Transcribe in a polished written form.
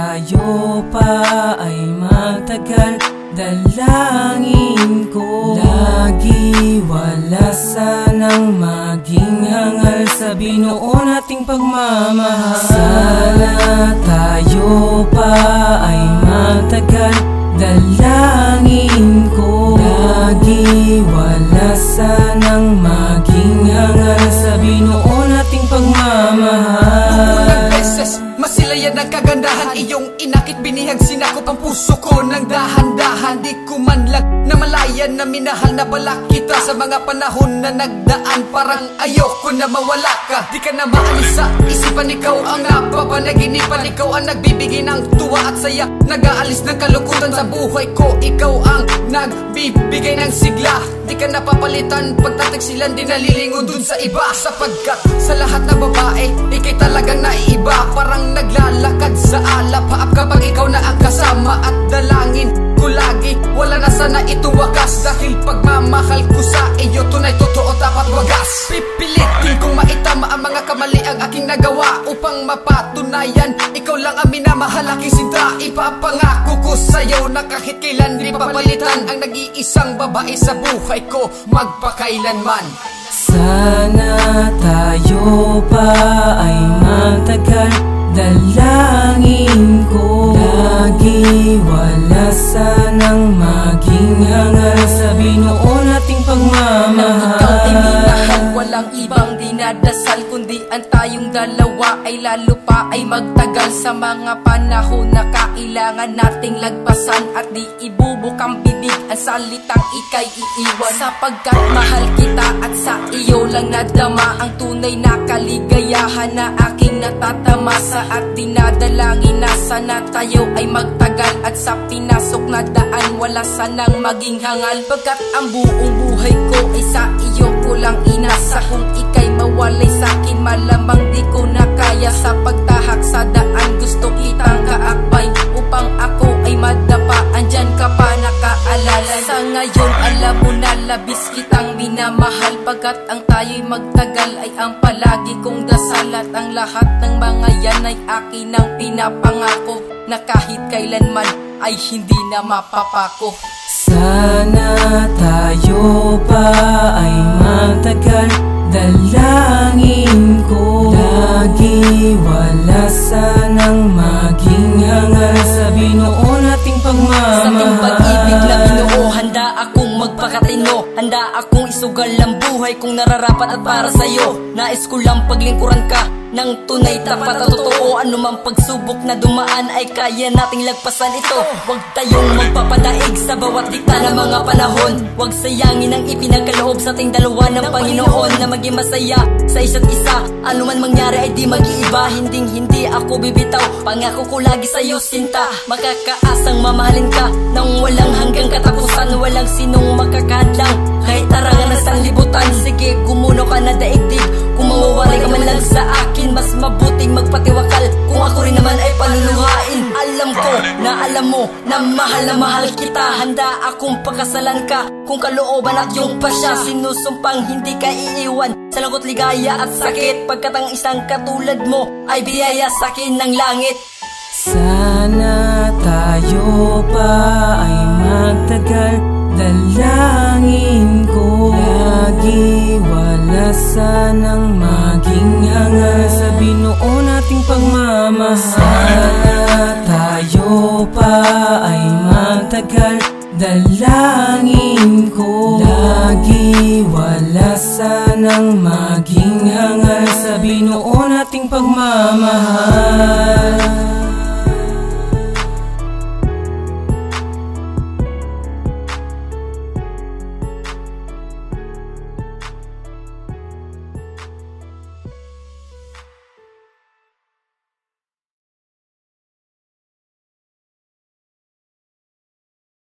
tayo pa ay magtagal, dalangin ko lagi wala sanang maging hangal sa binuo nating pagmamahal. Sana tayo pa ay magtagal, dalangin ko lagi wala sanang maging hangal sa binuo nating pagmamahal. Masilayan ang kagandahan, iyong inakit, binihag, sinakop ang puso ko ng dahan-dahan. Di ko man lang namalayan na minahal na balak kita sa mga panahon na nagdaan. Parang ayoko na mawala ka, di ka na maalis sa isipan. Ikaw ang napapanaginipan, ikaw ang nagbibigay ng tuwa at saya, nag-aalis ng kalungkutan sa buhay ko. Ikaw ang nagbibigay ng sigla, di ka napapalitan. Pagtataksilan, di nalilingon dun sa iba. Sapagkat sa lahat ng babae, ikay talagang naiiba. Parang naglalakad sa alap, haap kapag ikaw na ang kasama. At dalangin ko lagi, wala na sana itong wakas. Dahil pagmamahal ko sa iyo, tunay, totoo, dapat wagas. Pipilitin kong maitama ang mga kamali ang aking nagawa, upang mapatunayan ikaw lang ang minamahal, aking sinta. Ipapangako ko sa'yo na kahit kailan di papalitan ang nag-iisang babae sa buhay ko, magpakailanman. Sana tayo pa ay magtagal, dalangin ko lagi wala sanang maging hangal sa binuo nating pagmamahal. Ikaw ay minahal, walang ibang dinadasal, kundi ang tayong dalawa ay lalo pa ay magtagal. Sa mga panahon na kailangan nating lagpasan at di ibubukang bibig ang salitang ika'y iiwan. Sapagkat mahal kita at sa iyo lang nadama ang tunay na kaligayahan na aking natatamasa. At dinadalangin na sana tayo ay magtagal, at sa pinasok na daan wala sanang maging hangal. Pagkat ang buong buhay ko ay sa iyo ko lang inasa, kung ika'y mawalay sa'kin malamang di ko na kaya. Sa pagtahak sa daan gusto kitang kaakbay, upang ako ay madapa, andyan ka pa nakaalala. Sa ngayon alam mo na labis kitang minamahal, pagkat ang tayo'y magtagal ay ang palagi kong dasal. At ang lahat ng mga yan ay akin ang pinapangako, na kahit kailanman ay hindi na mapapako. Sana tayo pa ay magtagal, dalangin ko lagi wala sanang maging hangal sa binuo nating pagmamahal. Sa ating pag-ibig na binuo, handa akong magpakatino, handa akong isugal ang buhay kong nararapat at para sa'yo. Nais ko lang paglingkuran ka ng tunay, tapat at totoo. Anumang pagsubok na dumaan ay kaya nating lagpasan ito. Huwag tayong magpapadaig sa bawat dikta ng mga panahon. Huwag sayangin ang ipinagkaloob sa ating dalawa ng Panginoon, na maging masaya sa isa't isa. Anuman mangyari ay di mag-iiba, hindi ako bibitaw. Pangako ko lagi sa'yo sinta, makakaasang mamahalin ka nang walang hanggang katapusan. Walang sinong makakahadlang kahit tarangan ng sanlibutan. Sige, gumuno ka na daigdig, kung mawawari ka man lang sa akin, mas mabuting magpatiwakal kung ako rin naman ay paluluhain. Alam ko na alam mo na mahal kita, handa akong pakasalan ka kung kalooban at yung pasya. Sinusumpang hindi ka iiwan sa lungkot, ligaya at sakit, pagkat ang isang katulad mo ay biyaya sa akin ng langit. Sana tayo pa ay magtagal, dalangin ko lagi wala sanang maging hangal sa binuo nating pagmamahal. Sana tayo pa ay magtagal, dalangin ko lagi wala sanang maging hangal sa binuo nating pagmamahal.